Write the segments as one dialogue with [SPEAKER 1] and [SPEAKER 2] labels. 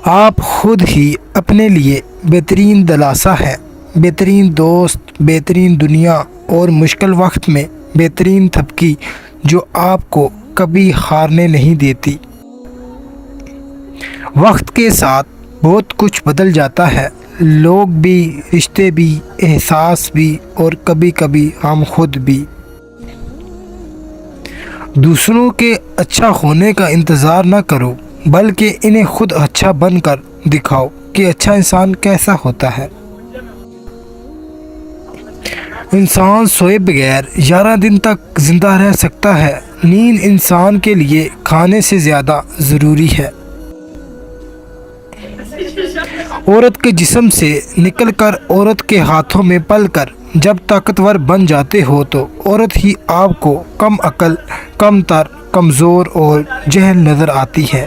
[SPEAKER 1] آپ خود ہی اپنے لیے بہترین دلاسا ہیں، بہترین دوست، بہترین دنیا اور مشکل وقت میں بہترین تھپکی جو آپ کو کبھی ہارنے نہیں دیتی۔ وقت کے ساتھ بہت کچھ بدل جاتا ہے، لوگ بھی، رشتے بھی، احساس بھی، اور کبھی کبھی ہم خود بھی۔ دوسروں کے اچھا ہونے کا انتظار نہ کرو، بلکہ انہیں خود اچھا بن کر دکھاؤ کہ اچھا انسان کیسا ہوتا ہے۔ انسان سوئے بغیر 11 دن تک زندہ رہ سکتا ہے۔ نیند انسان کے لیے کھانے سے زیادہ ضروری ہے۔ عورت کے جسم سے نکل کر عورت کے ہاتھوں میں پل کر جب طاقتور بن جاتے ہو تو عورت ہی آپ کو کم عقل، کم تر، کمزور اور جاہل نظر آتی ہے۔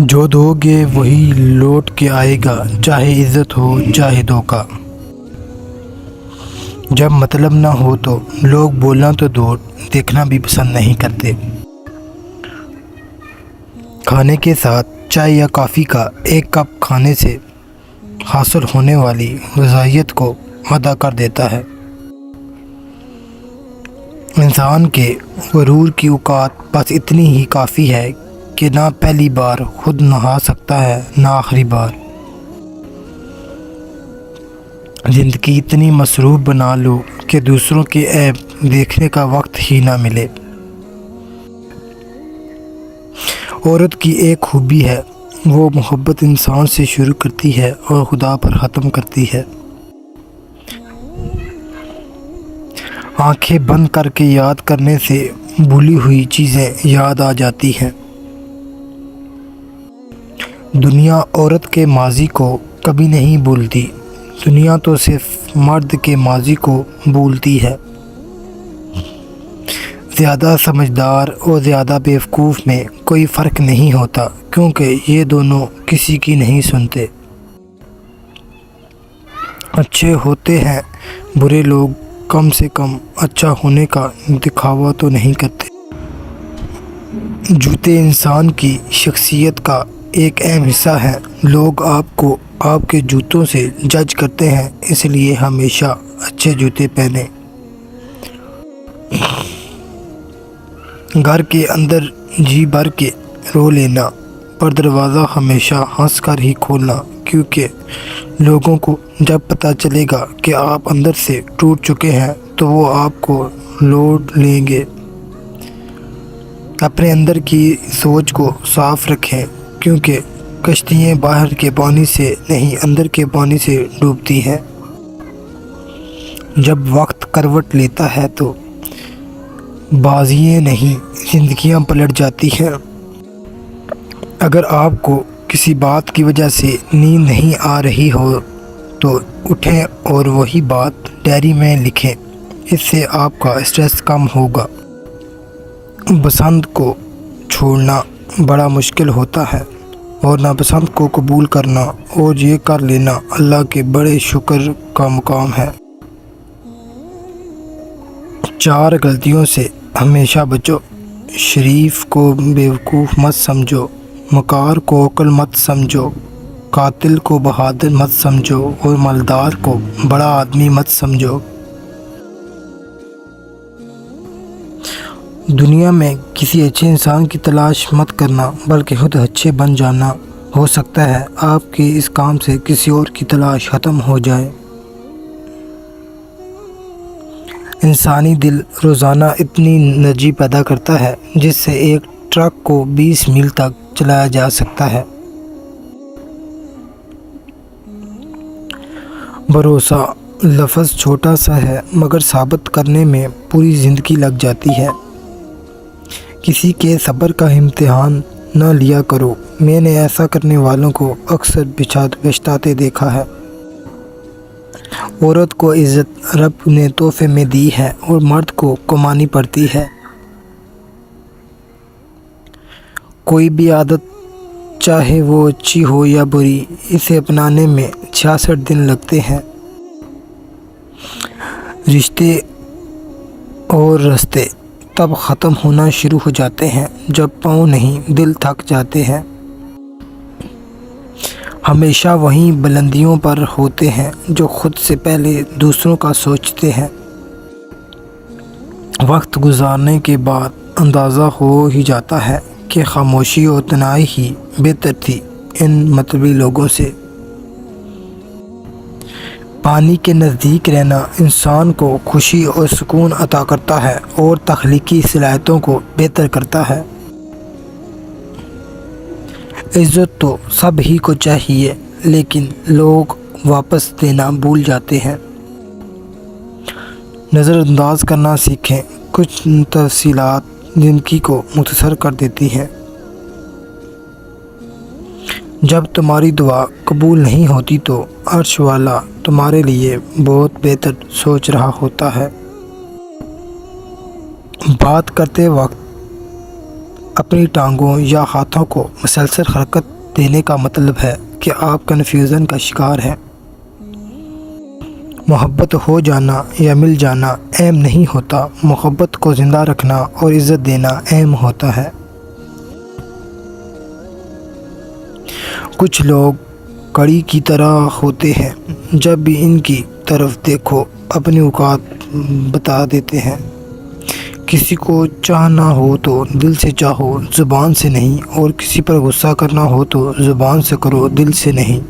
[SPEAKER 1] جو دو گے وہی لوٹ کے آئے گا، چاہے عزت ہو چاہے دھوکہ۔ جب مطلب نہ ہو تو لوگ بولنا تو دور، دیکھنا بھی پسند نہیں کرتے۔ کھانے کے ساتھ چائے یا کافی کا ایک کپ کھانے سے حاصل ہونے والی غذائیت کو ادا کر دیتا ہے۔ انسان کے غرور کی اوقات بس اتنی ہی کافی ہے کہ نہ پہلی بار خود نہا سکتا ہے نہ آخری بار۔ زندگی اتنی مصروف بنا لو کہ دوسروں کے عیب دیکھنے کا وقت ہی نہ ملے۔ عورت کی ایک خوبی ہے، وہ محبت انسان سے شروع کرتی ہے اور خدا پر ختم کرتی ہے۔ آنکھیں بند کر کے یاد کرنے سے بھولی ہوئی چیزیں یاد آ جاتی ہیں۔ دنیا عورت کے ماضی کو کبھی نہیں بھولتی، دنیا تو صرف مرد کے ماضی کو بھولتی ہے۔ زیادہ سمجھدار اور زیادہ بیوقوف میں کوئی فرق نہیں ہوتا، کیونکہ یہ دونوں کسی کی نہیں سنتے۔ اچھے ہوتے ہیں برے لوگ، کم سے کم اچھا ہونے کا دکھاوا تو نہیں کرتے۔ جوتے انسان کی شخصیت کا ایک اہم حصہ ہیں۔ لوگ آپ کو آپ کے جوتوں سے جج کرتے ہیں، اس لیے ہمیشہ اچھے جوتے پہنیں۔ گھر کے اندر جی بھر کے رو لینا، پر دروازہ ہمیشہ ہنس کر ہی کھولنا، کیونکہ لوگوں کو جب پتہ چلے گا کہ آپ اندر سے ٹوٹ چکے ہیں تو وہ آپ کو لوٹ لیں گے۔ اپنے اندر کی سوچ کو صاف رکھیں، کیونکہ کشتیاں باہر کے پانی سے نہیں اندر کے پانی سے ڈوبتی ہیں۔ جب وقت کروٹ لیتا ہے تو بازیاں نہیں زندگیاں پلٹ جاتی ہیں۔ اگر آپ کو کسی بات کی وجہ سے نیند نہیں آ رہی ہو تو اٹھیں اور وہی بات ڈائری میں لکھیں، اس سے آپ کا اسٹریس کم ہوگا۔ پسند کو چھوڑنا بڑا مشکل ہوتا ہے اور ناپسند کو قبول کرنا اور یہ کر لینا اللہ کے بڑے شکر کا مقام ہے۔ 4 غلطیوں سے ہمیشہ بچو۔ شریف کو بیوقوف مت سمجھو، مکار کو عقل مت سمجھو، قاتل کو بہادر مت سمجھو اور مالدار کو بڑا آدمی مت سمجھو۔ دنیا میں کسی اچھے انسان کی تلاش مت کرنا، بلکہ خود اچھے بن جانا۔ ہو سکتا ہے آپ کے اس کام سے کسی اور کی تلاش ختم ہو جائے۔ انسانی دل روزانہ اتنی انرجی پیدا کرتا ہے جس سے ایک ٹرک کو 20 میل تک چلایا جا سکتا ہے۔ بھروسہ لفظ چھوٹا سا ہے مگر ثابت کرنے میں پوری زندگی لگ جاتی ہے۔ کسی کے صبر کا امتحان نہ لیا کرو، میں نے ایسا کرنے والوں کو اکثر پچھتاتے دیکھا ہے۔ عورت کو عزت رب نے تحفے میں دی ہے اور مرد کو کمانی پڑتی ہے۔ کوئی بھی عادت چاہے وہ اچھی ہو یا بری، اسے اپنانے میں 66 دن لگتے ہیں۔ رشتے اور رستے تب ختم ہونا شروع ہو جاتے ہیں جب پاؤں نہیں دل تھک جاتے ہیں۔ ہمیشہ وہیں بلندیوں پر ہوتے ہیں جو خود سے پہلے دوسروں کا سوچتے ہیں۔ وقت گزارنے کے بعد اندازہ ہو ہی جاتا ہے کہ خاموشی اور تنہائی ہی بہتر تھی ان مطلبی لوگوں سے۔ پانی کے نزدیک رہنا انسان کو خوشی اور سکون عطا کرتا ہے اور تخلیقی صلاحیتوں کو بہتر کرتا ہے۔ عزت تو سب ہی کو چاہیے، لیکن لوگ واپس دینا بھول جاتے ہیں۔ نظر انداز کرنا سیکھیں، کچھ تفصیلات زندگی کو مختصر کر دیتی ہیں۔ جب تمہاری دعا قبول نہیں ہوتی تو عرش والا تمہارے لیے بہت بہتر سوچ رہا ہوتا ہے۔ بات کرتے وقت اپنی ٹانگوں یا ہاتھوں کو مسلسل حرکت دینے کا مطلب ہے کہ آپ کنفیوژن کا شکار ہیں۔ محبت ہو جانا یا مل جانا اہم نہیں ہوتا، محبت کو زندہ رکھنا اور عزت دینا اہم ہوتا ہے۔ کچھ لوگ کڑی کی طرح ہوتے ہیں، جب بھی ان کی طرف دیکھو اپنی اوقات بتا دیتے ہیں۔ کسی کو چاہنا ہو تو دل سے چاہو، زبان سے نہیں، اور کسی پر غصہ کرنا ہو تو زبان سے کرو، دل سے نہیں۔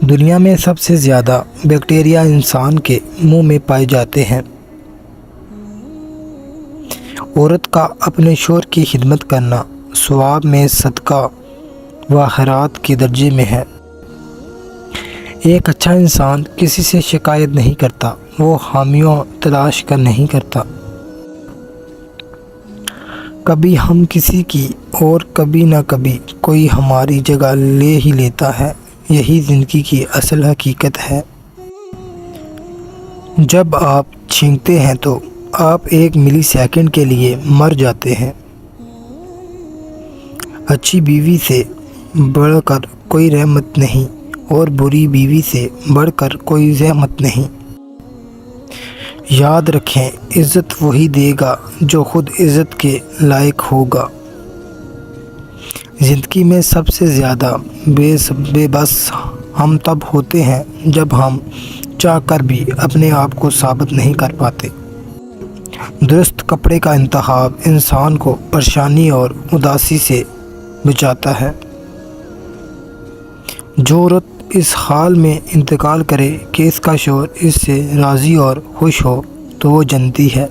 [SPEAKER 1] دنیا میں سب سے زیادہ بیکٹیریا انسان کے منہ میں پائے جاتے ہیں۔ عورت کا اپنے شوہر کی خدمت کرنا ثواب میں صدقہ و خیرات کے درجے میں ہے۔ ایک اچھا انسان کسی سے شکایت نہیں کرتا، وہ حامیوں تلاش کر نہیں کرتا۔ کبھی ہم کسی کی اور کبھی نہ کبھی کوئی ہماری جگہ لے ہی لیتا ہے، یہی زندگی کی اصل حقیقت ہے۔ جب آپ چھینکتے ہیں تو آپ ایک ملی سیکنڈ کے لیے مر جاتے ہیں۔ اچھی بیوی سے بڑھ کر کوئی رحمت نہیں اور بری بیوی سے بڑھ کر کوئی زحمت نہیں۔ یاد رکھیں، عزت وہی دے گا جو خود عزت کے لائق ہوگا۔ زندگی میں سب سے زیادہ بے بس ہم تب ہوتے ہیں جب ہم چاہ کر بھی اپنے آپ کو ثابت نہیں کر پاتے۔ درست کپڑے کا انتخاب انسان کو پریشانی اور اداسی سے بچاتا ہے۔ جو عورت اس حال میں انتقال کرے کہ اس کا شوہر اس سے راضی اور خوش ہو تو وہ جنتی ہے۔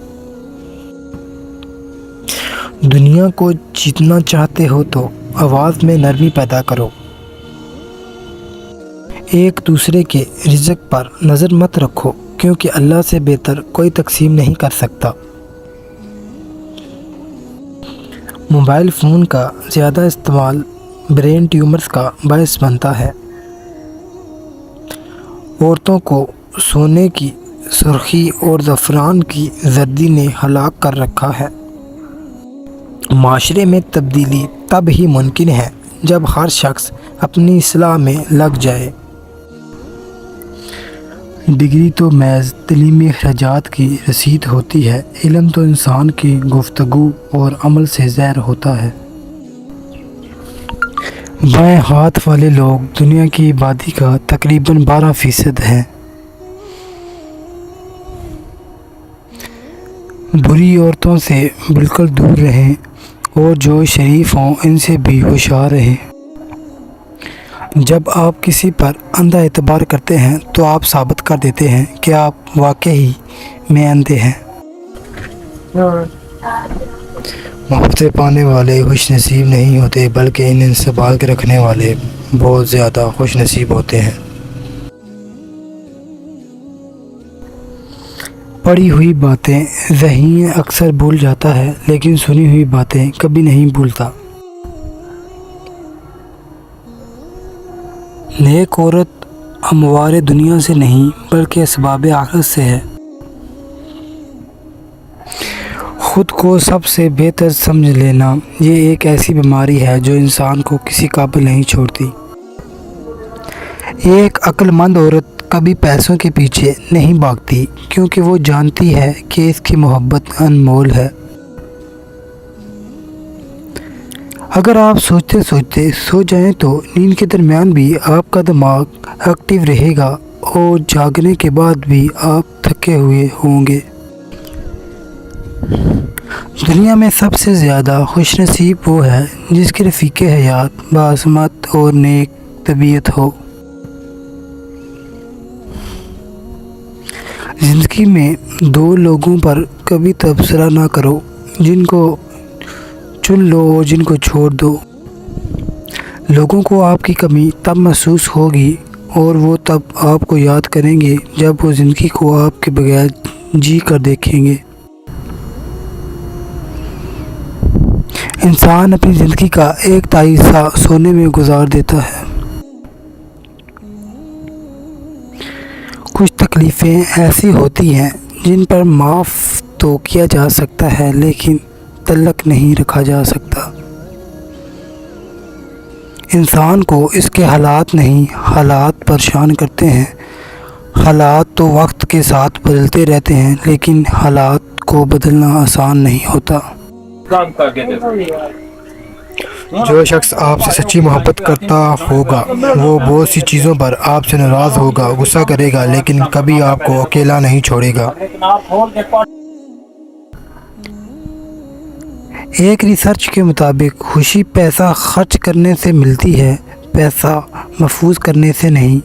[SPEAKER 1] دنیا کو جیتنا چاہتے ہو تو آواز میں نرمی پیدا کرو۔ ایک دوسرے کے رزق پر نظر مت رکھو، کیونکہ اللہ سے بہتر کوئی تقسیم نہیں کر سکتا۔ موبائل فون کا زیادہ استعمال برین ٹیومرز کا باعث بنتا ہے۔ عورتوں کو سونے کی سرخی اور زعفران کی زردی نے ہلاک کر رکھا ہے۔ معاشرے میں تبدیلی تب ہی ممکن ہے جب ہر شخص اپنی اصلاح میں لگ جائے۔ ڈگری تو محض تعلیمی اخراجات کی رسید ہوتی ہے، علم تو انسان کی گفتگو اور عمل سے ظاہر ہوتا ہے۔ بائیں ہاتھ والے لوگ دنیا کی آبادی کا تقریباً 12% ہیں۔ بری عورتوں سے بالکل دور رہیں اور جو شریف ہوں ان سے بھی ہوشیار رہیں۔ جب آپ کسی پر اندھا اعتبار کرتے ہیں تو آپ ثابت کر دیتے ہیں کہ آپ واقعی میں اندھے ہیں۔ محبت پانے والے خوش نصیب نہیں ہوتے، بلکہ انہیں سنبھال کے رکھنے والے بہت زیادہ خوش نصیب ہوتے ہیں۔ پڑھی ہوئی باتیں ذہین اکثر بھول جاتا ہے، لیکن سنی ہوئی باتیں کبھی نہیں بھولتا۔ نیک عورت ہموار دنیا سے نہیں بلکہ اسباب آخرت سے ہے۔ خود کو سب سے بہتر سمجھ لینا یہ ایک ایسی بیماری ہے جو انسان کو کسی قابل نہیں چھوڑتی۔ ایک عقل مند عورت کبھی پیسوں کے پیچھے نہیں بھاگتی کیونکہ وہ جانتی ہے کہ اس کی محبت انمول ہے۔ اگر آپ سوچتے سوچتے سو جائیں تو نیند کے درمیان بھی آپ کا دماغ ایکٹیو رہے گا اور جاگنے کے بعد بھی آپ تھکے ہوئے ہوں گے۔ دنیا میں سب سے زیادہ خوش نصیب وہ ہے جس کے رفیق حیات باعظمت اور نیک طبیعت ہو۔ زندگی میں دو لوگوں پر کبھی تبصرہ نہ کرو، جن کو چن لو اور جن کو چھوڑ دو۔ لوگوں کو آپ کی کمی تب محسوس ہوگی اور وہ تب آپ کو یاد کریں گے جب وہ زندگی کو آپ کے بغیر جی کر دیکھیں گے۔ انسان اپنی زندگی کا ایک تہائی حصہ سونے میں گزار دیتا ہے۔ کچھ تکلیفیں ایسی ہوتی ہیں جن پر معاف تو کیا جا سکتا ہے لیکن تعلق نہیں رکھا جا سکتا۔ انسان کو اس کے حالات نہیں، حالات پریشان کرتے ہیں۔ حالات تو وقت کے ساتھ بدلتے رہتے ہیں لیکن حالات کو بدلنا آسان نہیں ہوتا۔ جو شخص آپ سے سچی محبت کرتا ہوگا وہ بہت سی چیزوں پر آپ سے ناراض ہوگا، غصہ کرے گا، لیکن کبھی آپ کو اکیلا نہیں چھوڑے گا۔ ایک ریسرچ کے مطابق خوشی پیسہ خرچ کرنے سے ملتی ہے، پیسہ محفوظ کرنے سے نہیں۔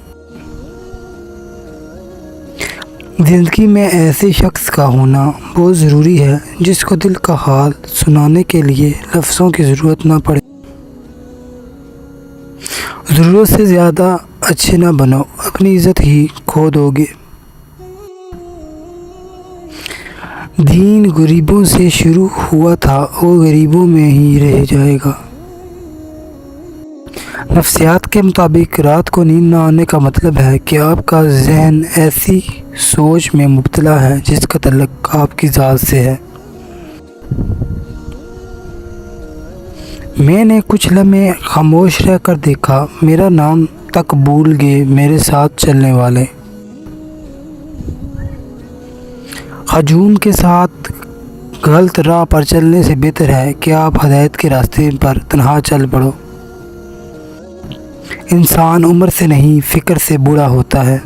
[SPEAKER 1] زندگی میں ایسے شخص کا ہونا بہت ضروری ہے جس کو دل کا حال سنانے کے لیے لفظوں کی ضرورت نہ پڑے۔ ضرورت سے زیادہ اچھے نہ بنو، اپنی عزت ہی کھو دو گے۔ دین غریبوں سے شروع ہوا تھا اور غریبوں میں ہی رہ جائے گا۔ نفسیات کے مطابق رات کو نیند نہ آنے کا مطلب ہے کہ آپ کا ذہن ایسی سوچ میں مبتلا ہے جس کا تعلق آپ کی ذات سے ہے۔ میں نے کچھ لمحے خاموش رہ کر دیکھا، میرا نام تک بھول گئے میرے ساتھ چلنے والے۔ ہجوم کے ساتھ غلط راہ پر چلنے سے بہتر ہے کہ آپ ہدایت کے راستے پر تنہا چل پڑو۔ انسان عمر سے نہیں فکر سے بوڑھا ہوتا ہے۔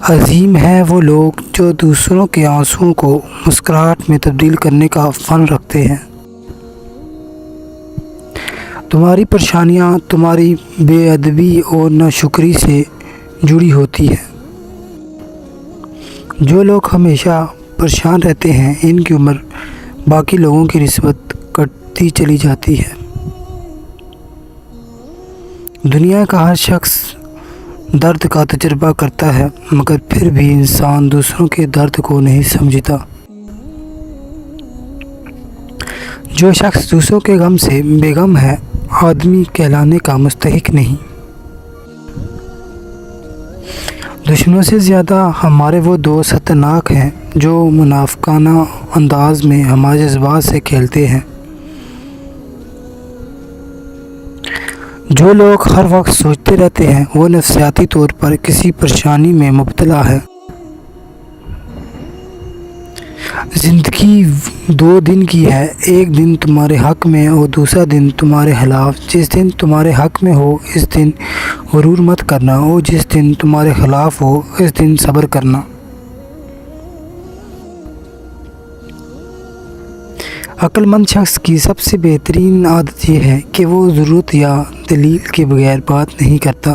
[SPEAKER 1] عظیم ہیں وہ لوگ جو دوسروں کے آنسوؤں کو مسکراہٹ میں تبدیل کرنے کا فن رکھتے ہیں۔ تمہاری پریشانیاں تمہاری بے ادبی اور ناشکری سے جڑی ہوتی ہیں۔ جو لوگ ہمیشہ پریشان رہتے ہیں ان کی عمر باقی لوگوں کی نسبت کٹتی چلی جاتی ہے۔ دنیا کا ہر شخص درد کا تجربہ کرتا ہے مگر پھر بھی انسان دوسروں کے درد کو نہیں سمجھتا۔ جو شخص دوسروں کے غم سے بے غم ہے آدمی کہلانے کا مستحق نہیں۔ دشمنوں سے زیادہ ہمارے وہ دوست خطرناک ہیں جو منافقانہ انداز میں ہمارے جذبات سے کھیلتے ہیں۔ جو لوگ ہر وقت سوچتے رہتے ہیں وہ نفسیاتی طور پر کسی پریشانی میں مبتلا ہے۔ زندگی 2 دن کی ہے، ایک دن تمہارے حق میں اور دوسرا دن تمہارے خلاف۔ جس دن تمہارے حق میں ہو اس دن غرور مت کرنا اور جس دن تمہارے خلاف ہو اس دن صبر کرنا۔ عقل مند شخص کی سب سے بہترین عادت یہ ہے کہ وہ ضرورت یا دلیل کے بغیر بات نہیں کرتا۔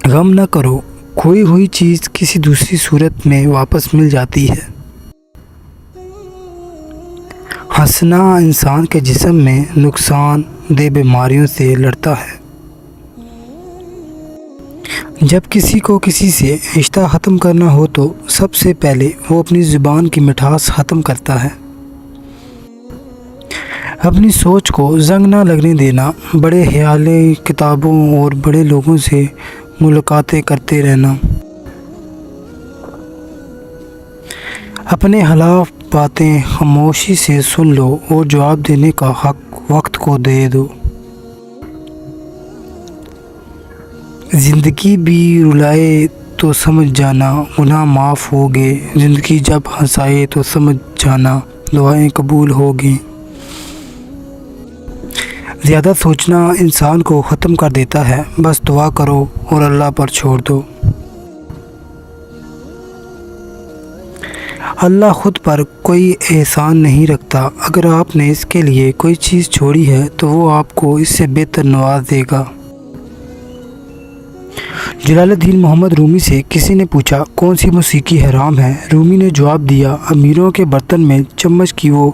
[SPEAKER 1] غم نہ کرو، کھوئی ہوئی چیز کسی دوسری صورت میں واپس مل جاتی ہے۔ ہنسنا انسان کے جسم میں نقصان دہ بیماریوں سے لڑتا ہے۔ جب کسی کو کسی سے رشتہ ختم کرنا ہو تو سب سے پہلے وہ اپنی زبان کی مٹھاس ختم کرتا ہے۔ اپنی سوچ کو زنگ نہ لگنے دینا، بڑے خیالیں کتابوں اور بڑے لوگوں سے ملاقاتیں کرتے رہنا، اپنے خلاف باتیں خاموشی سے سن لو اور جواب دینے کا حق وقت کو دے دو۔ زندگی بھی رلائے تو سمجھ جانا گناہ معاف ہوگے، زندگی جب ہنسائے تو سمجھ جانا دعائیں قبول ہوگی۔ زیادہ سوچنا انسان کو ختم کر دیتا ہے، بس دعا کرو اور اللہ پر چھوڑ دو۔ اللہ خود پر کوئی احسان نہیں رکھتا، اگر آپ نے اس کے لیے کوئی چیز چھوڑی ہے تو وہ آپ کو اس سے بہتر نواز دے گا۔ جلال الدین محمد رومی سے کسی نے پوچھا کون سی موسیقی حرام ہے؟ رومی نے جواب دیا، امیروں کے برتن میں چمچ کی وہ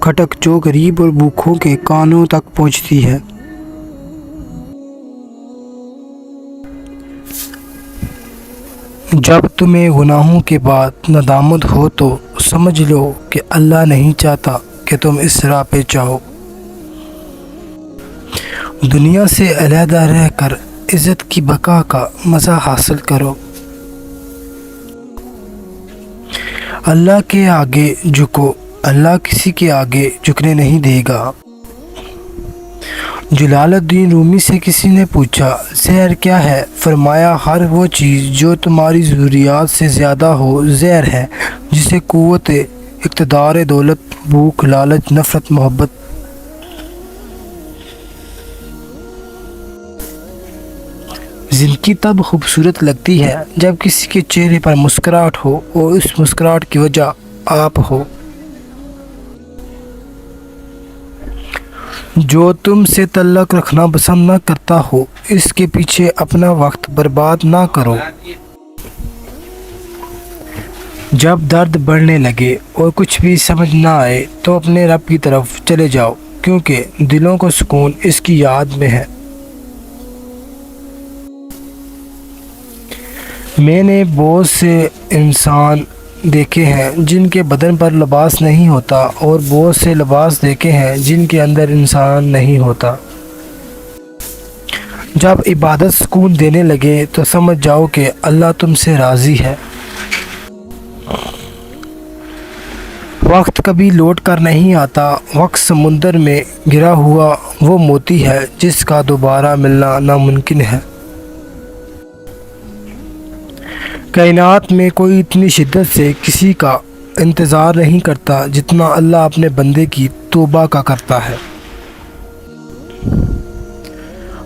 [SPEAKER 1] کھٹک جو غریب اور بھوکھوں کے کانوں تک پہنچتی ہے۔ جب تمہیں گناہوں کے بعد ندامت ہو تو سمجھ لو کہ اللہ نہیں چاہتا کہ تم اس راہ پہ جاؤ۔ دنیا سے علیحدہ رہ کر عزت کی بقا کا مزہ حاصل کرو۔ اللہ کے آگے جھکو، اللہ کسی کے آگے جھکنے نہیں دے گا۔ جلال الدین رومی سے کسی نے پوچھا زہر کیا ہے؟ فرمایا ہر وہ چیز جو تمہاری ضروریات سے زیادہ ہو زہر ہے، جسے قوت، اقتدار، دولت، بھوک، لالچ، نفرت، محبت۔ زندگی تب خوبصورت لگتی ہے جب کسی کے چہرے پر مسکراہٹ ہو اور اس مسکراہٹ کی وجہ آپ ہو۔ جو تم سے تعلق رکھنا پسند نہ کرتا ہو اس کے پیچھے اپنا وقت برباد نہ کرو۔ جب درد بڑھنے لگے اور کچھ بھی سمجھ نہ آئے تو اپنے رب کی طرف چلے جاؤ، کیونکہ دلوں کو سکون اس کی یاد میں ہے۔ میں نے بہت سے انسان دیکھے ہیں جن کے بدن پر لباس نہیں ہوتا اور بہت سے لباس دیکھے ہیں جن کے اندر انسان نہیں ہوتا۔ جب عبادت سکون دینے لگے تو سمجھ جاؤ کہ اللہ تم سے راضی ہے۔ وقت کبھی لوٹ کر نہیں آتا، وقت سمندر میں گرا ہوا وہ موتی ہے جس کا دوبارہ ملنا ناممکن ہے۔ کائنات میں کوئی اتنی شدت سے کسی کا انتظار نہیں کرتا جتنا اللہ اپنے بندے کی توبہ کا کرتا ہے۔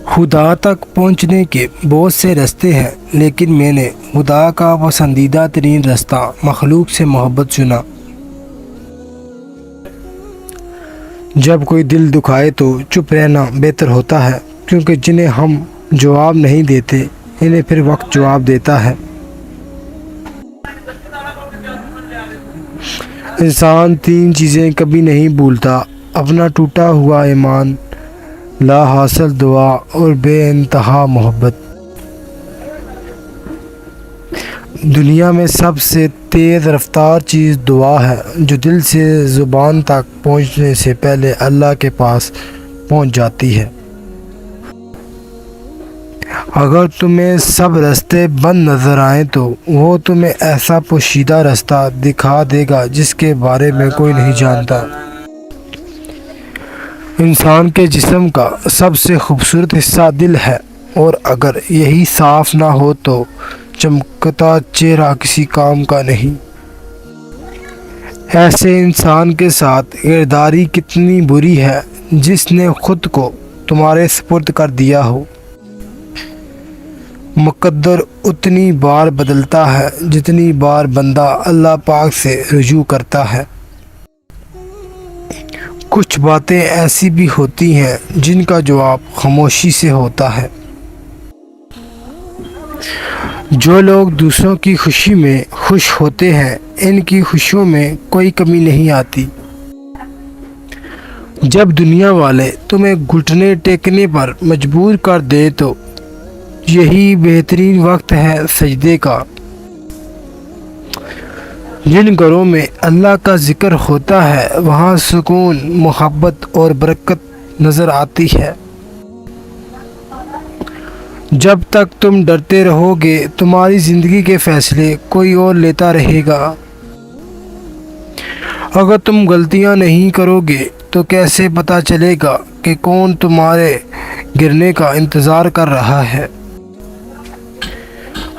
[SPEAKER 1] خدا تک پہنچنے کے بہت سے راستے ہیں، لیکن میں نے خدا کا پسندیدہ ترین راستہ مخلوق سے محبت چنا۔ جب کوئی دل دکھائے تو چپ رہنا بہتر ہوتا ہے، کیونکہ جنہیں ہم جواب نہیں دیتے انہیں پھر وقت جواب دیتا ہے۔ انسان تین چیزیں کبھی نہیں بھولتا: اپنا ٹوٹا ہوا ایمان، لا حاصل دعا اور بے انتہا محبت۔ دنیا میں سب سے تیز رفتار چیز دعا ہے، جو دل سے زبان تک پہنچنے سے پہلے اللہ کے پاس پہنچ جاتی ہے۔ اگر تمہیں سب راستے بند نظر آئیں تو وہ تمہیں ایسا پوشیدہ راستہ دکھا دے گا جس کے بارے میں کوئی نہیں جانتا۔ انسان کے جسم کا سب سے خوبصورت حصہ دل ہے، اور اگر یہی صاف نہ ہو تو چمکتا چہرہ کسی کام کا نہیں۔ ایسے انسان کے ساتھ غداری کتنی بری ہے جس نے خود کو تمہارے سپرد کر دیا ہو۔ مقدر اتنی بار بدلتا ہے جتنی بار بندہ اللہ پاک سے رجوع کرتا ہے۔ کچھ باتیں ایسی بھی ہوتی ہیں جن کا جواب خاموشی سے ہوتا ہے۔ جو لوگ دوسروں کی خوشی میں خوش ہوتے ہیں ان کی خوشیوں میں کوئی کمی نہیں آتی۔ جب دنیا والے تمہیں گھٹنے ٹیکنے پر مجبور کر دے تو یہی بہترین وقت ہے سجدے کا۔ جن گھروں میں اللہ کا ذکر ہوتا ہے وہاں سکون، محبت اور برکت نظر آتی ہے۔ جب تک تم ڈرتے رہو گے تمہاری زندگی کے فیصلے کوئی اور لیتا رہے گا۔ اگر تم غلطیاں نہیں کرو گے تو کیسے پتہ چلے گا کہ کون تمہارے گرنے کا انتظار کر رہا ہے؟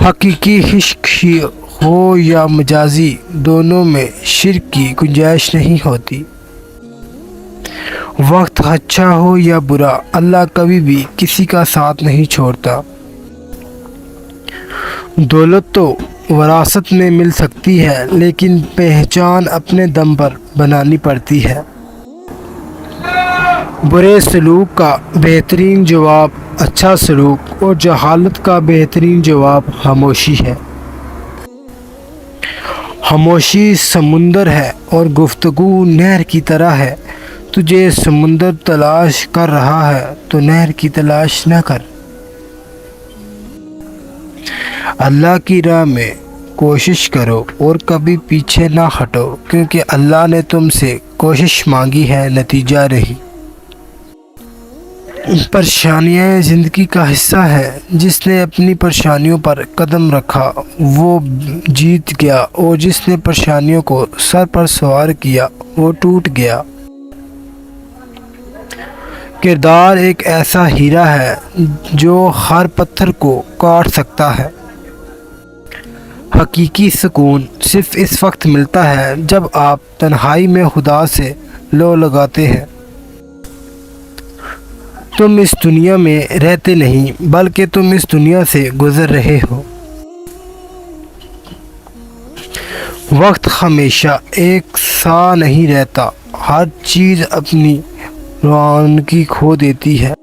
[SPEAKER 1] حقیقی عشق ہی ہو یا مجازی، دونوں میں شرک کی گنجائش نہیں ہوتی۔ وقت اچھا ہو یا برا، اللہ کبھی بھی کسی کا ساتھ نہیں چھوڑتا۔ دولت تو وراثت میں مل سکتی ہے، لیکن پہچان اپنے دم پر بنانی پڑتی ہے۔ برے سلوک کا بہترین جواب اچھا سلوک، اور جہالت کا بہترین جواب خاموشی ہے۔ خاموشی سمندر ہے اور گفتگو نہر کی طرح ہے۔ تجھے سمندر تلاش کر رہا ہے تو نہر کی تلاش نہ کر۔ اللہ کی راہ میں کوشش کرو اور کبھی پیچھے نہ ہٹو، کیونکہ اللہ نے تم سے کوشش مانگی ہے، نتیجہ رہی۔ پریشانیاں زندگی کا حصہ ہے۔ جس نے اپنی پریشانیوں پر قدم رکھا وہ جیت گیا، اور جس نے پریشانیوں کو سر پر سوار کیا وہ ٹوٹ گیا۔ کردار ایک ایسا ہیرا ہے جو ہر پتھر کو کاٹ سکتا ہے۔ حقیقی سکون صرف اس وقت ملتا ہے جب آپ تنہائی میں خدا سے لو لگاتے ہیں۔ تم اس دنیا میں رہتے نہیں، بلکہ تم اس دنیا سے گزر رہے ہو۔ وقت ہمیشہ ایک سا نہیں رہتا، ہر چیز اپنی روانگی کھو دیتی ہے۔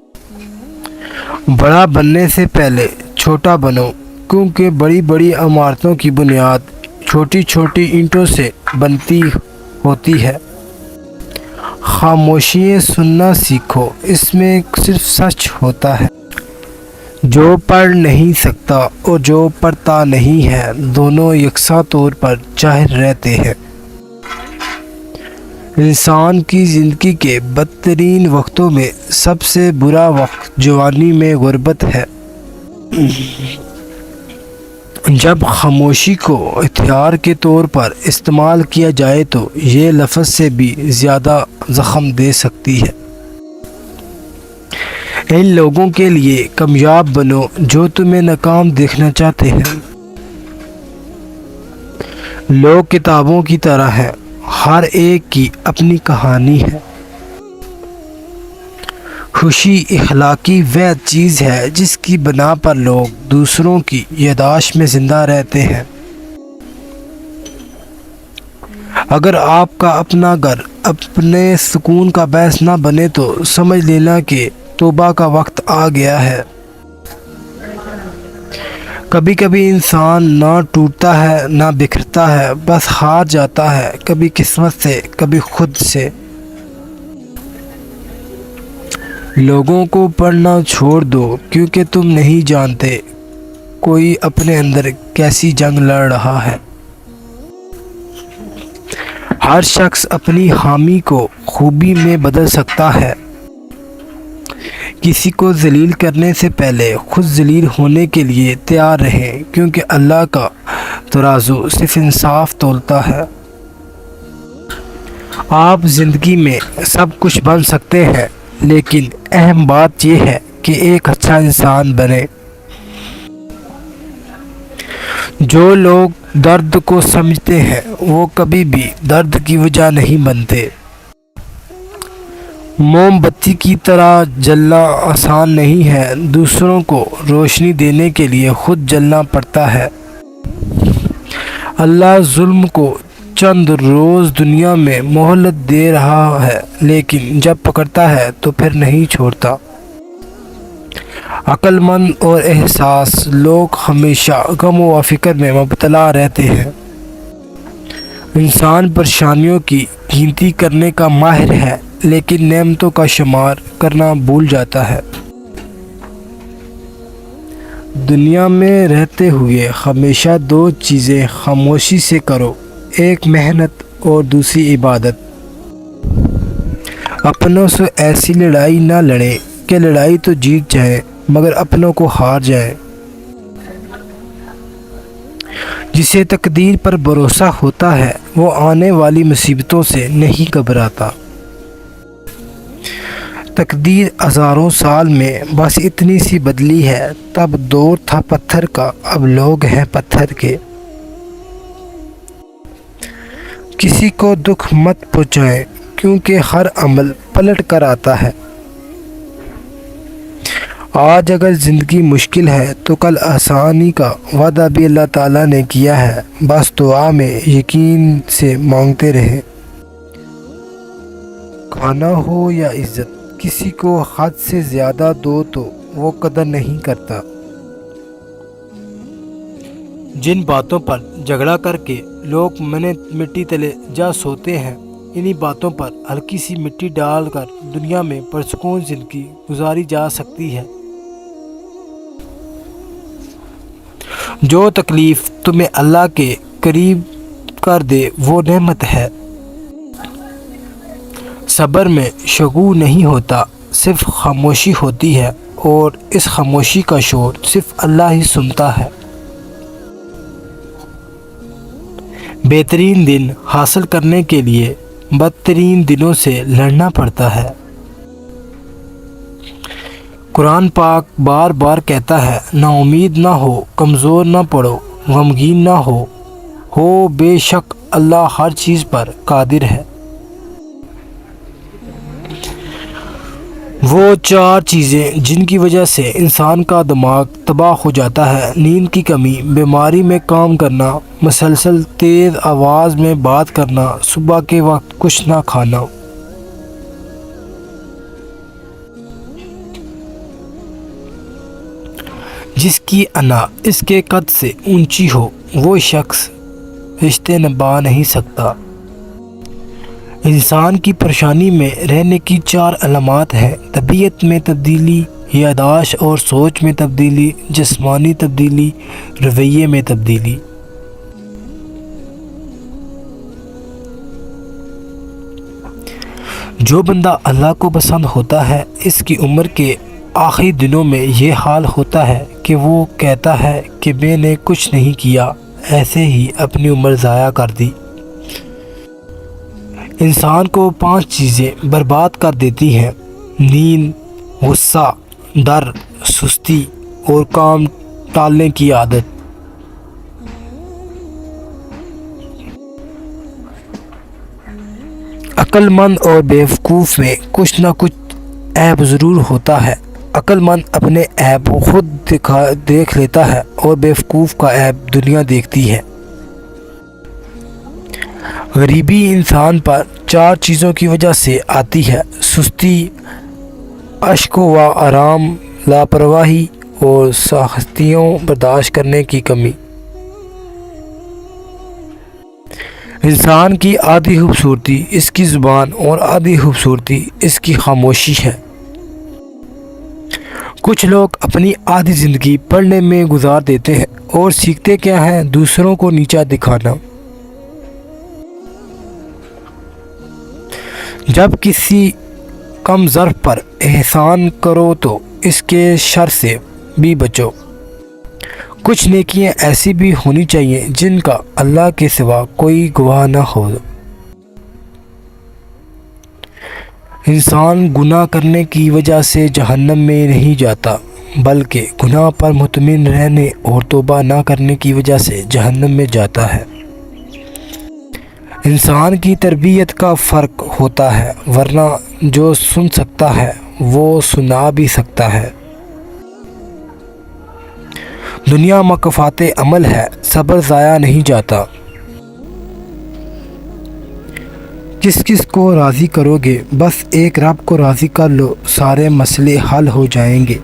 [SPEAKER 1] بڑا بننے سے پہلے چھوٹا بنو، کیونکہ بڑی بڑی عمارتوں کی بنیاد چھوٹی چھوٹی اینٹوں سے بنتی ہوتی ہے۔ خاموشییں سننا سیکھو، اس میں صرف سچ ہوتا ہے۔ جو پڑھ نہیں سکتا اور جو پڑھتا نہیں ہے، دونوں یکساں طور پر جاہل رہتے ہیں۔ انسان کی زندگی کے بدترین وقتوں میں سب سے برا وقت جوانی میں غربت ہے۔ جب خاموشی کو ہتھیار کے طور پر استعمال کیا جائے تو یہ لفظ سے بھی زیادہ زخم دے سکتی ہے۔ ان لوگوں کے لیے کامیاب بنو جو تمہیں ناکام دیکھنا چاہتے ہیں۔ لوگ کتابوں کی طرح ہیں، ہر ایک کی اپنی کہانی ہے۔ خوشی اخلاقی وہ چیز ہے جس کی بنا پر لوگ دوسروں کی یادداشت میں زندہ رہتے ہیں۔ اگر آپ کا اپنا گھر اپنے سکون کا باعث نہ بنے تو سمجھ لینا کہ توبہ کا وقت آ گیا ہے۔ کبھی کبھی انسان نہ ٹوٹتا ہے نہ بکھرتا ہے، بس ہار جاتا ہے، کبھی قسمت سے کبھی خود سے۔ لوگوں کو پڑھنا چھوڑ دو، کیونکہ تم نہیں جانتے کوئی اپنے اندر کیسی جنگ لڑ رہا ہے۔ ہر شخص اپنی خامی کو خوبی میں بدل سکتا ہے۔ کسی کو ذلیل کرنے سے پہلے خود ذلیل ہونے کے لیے تیار رہیں، کیونکہ اللہ کا ترازو صرف انصاف تولتا ہے۔ آپ زندگی میں سب کچھ بن سکتے ہیں، لیکن اہم بات یہ ہے کہ ایک اچھا انسان بنے۔ جو لوگ درد کو سمجھتے ہیں وہ کبھی بھی درد کی وجہ نہیں بنتے۔ موم بتی کی طرح جلنا آسان نہیں ہے، دوسروں کو روشنی دینے کے لیے خود جلنا پڑتا ہے۔ اللہ ظلم کو چند روز دنیا میں مہلت دے رہا ہے، لیکن جب پکڑتا ہے تو پھر نہیں چھوڑتا۔ عقل مند اور احساس لوگ ہمیشہ غم و فکر میں مبتلا رہتے ہیں۔ انسان پریشانیوں کی گنتی کرنے کا ماہر ہے، لیکن نعمتوں کا شمار کرنا بھول جاتا ہے۔ دنیا میں رہتے ہوئے ہمیشہ دو چیزیں خاموشی سے کرو، ایک محنت اور دوسری عبادت۔ اپنوں سے ایسی لڑائی نہ لڑیں کہ لڑائی تو جیت جائیں مگر اپنوں کو ہار جائیں۔ جسے تقدیر پر بھروسہ ہوتا ہے وہ آنے والی مصیبتوں سے نہیں گھبراتا۔ تقدیر ہزاروں سال میں بس اتنی سی بدلی ہے، تب دور تھا پتھر کا، اب لوگ ہیں پتھر کے۔ کسی کو دکھ مت پہنچائیں کیونکہ ہر عمل پلٹ کر آتا ہے۔ آج اگر زندگی مشکل ہے تو کل آسانی کا وعدہ بھی اللہ تعالیٰ نے کیا ہے، بس دعا میں یقین سے مانگتے رہیں۔ کھانا ہو یا عزت، کسی کو حد سے زیادہ دو تو وہ قدر نہیں کرتا۔ جن باتوں پر جھگڑا کر کے لوگ مٹی تلے جا سوتے ہیں، انہی باتوں پر ہلکی سی مٹی ڈال کر دنیا میں پرسکون زندگی گزاری جا سکتی ہے۔ جو تکلیف تمہیں اللہ کے قریب کر دے وہ نعمت ہے۔ صبر میں شگون نہیں ہوتا، صرف خاموشی ہوتی ہے، اور اس خاموشی کا شور صرف اللہ ہی سنتا ہے۔ بہترین دن حاصل کرنے کے لیے بدترین دنوں سے لڑنا پڑتا ہے۔ قرآن پاک بار بار کہتا ہے، نا امید نہ ہو، کمزور نہ پڑو، غمگین نہ ہو بے شک اللہ ہر چیز پر قادر ہے۔ وہ چار چیزیں جن کی وجہ سے انسان کا دماغ تباہ ہو جاتا ہے: نیند کی کمی، بیماری میں کام کرنا، مسلسل تیز آواز میں بات کرنا، صبح کے وقت کچھ نہ کھانا۔ جس کی انا اس کے قد سے اونچی ہو وہ شخص رشتے نبھا نہیں سکتا۔ انسان کی پریشانی میں رہنے کی چار علامات ہیں: طبیعت میں تبدیلی، یادداشت اور سوچ میں تبدیلی، جسمانی تبدیلی، رویے میں تبدیلی۔ جو بندہ اللہ کو پسند ہوتا ہے، اس کی عمر کے آخری دنوں میں یہ حال ہوتا ہے کہ وہ کہتا ہے کہ میں نے کچھ نہیں کیا، ایسے ہی اپنی عمر ضائع کر دی۔ انسان کو 5 چیزیں برباد کر دیتی ہیں: نیند، غصہ، ڈر، سستی اور کام ٹالنے کی عادت۔ عقل مند اور بیوقوف میں کچھ نہ کچھ عیب ضرور ہوتا ہے۔ عقل مند اپنے عیب خود دیکھ لیتا ہے اور بیوقوف کا عیب دنیا دیکھتی ہے۔ غریبی انسان پر 4 چیزوں کی وجہ سے آتی ہے: سستی، اشک و آرام، لاپرواہی اور سختیوں برداشت کرنے کی کمی۔ انسان کی آدھی خوبصورتی اس کی زبان اور آدھی خوبصورتی اس کی خاموشی ہے۔ کچھ لوگ اپنی آدھی زندگی پڑھنے میں گزار دیتے ہیں اور سیکھتے کیا ہیں؟ دوسروں کو نیچا دکھانا۔ جب کسی کم ظرف پر احسان کرو تو اس کے شر سے بھی بچو۔ کچھ نیکیاں ایسی بھی ہونی چاہیے جن کا اللہ کے سوا کوئی گواہ نہ ہو۔ انسان گناہ کرنے کی وجہ سے جہنم میں نہیں جاتا، بلکہ گناہ پر مطمئن رہنے اور توبہ نہ کرنے کی وجہ سے جہنم میں جاتا ہے۔ انسان کی تربیت کا فرق ہوتا ہے، ورنہ جو سن سکتا ہے وہ سنا بھی سکتا ہے۔ دنیا مکافات عمل ہے، صبر ضائع نہیں جاتا۔ کس کس کو راضی کرو گے؟ بس ایک رب کو راضی کر لو، سارے مسئلے حل ہو جائیں گے۔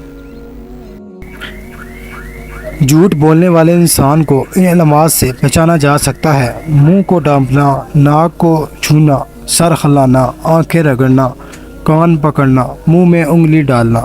[SPEAKER 1] جھوٹ بولنے والے انسان کو ان علامات سے پہچانا جا سکتا ہے: منہ کو ڈانپنا، ناک کو چھونا، سر ہلانا، آنکھیں رگڑنا، کان پکڑنا، منہ میں انگلی ڈالنا۔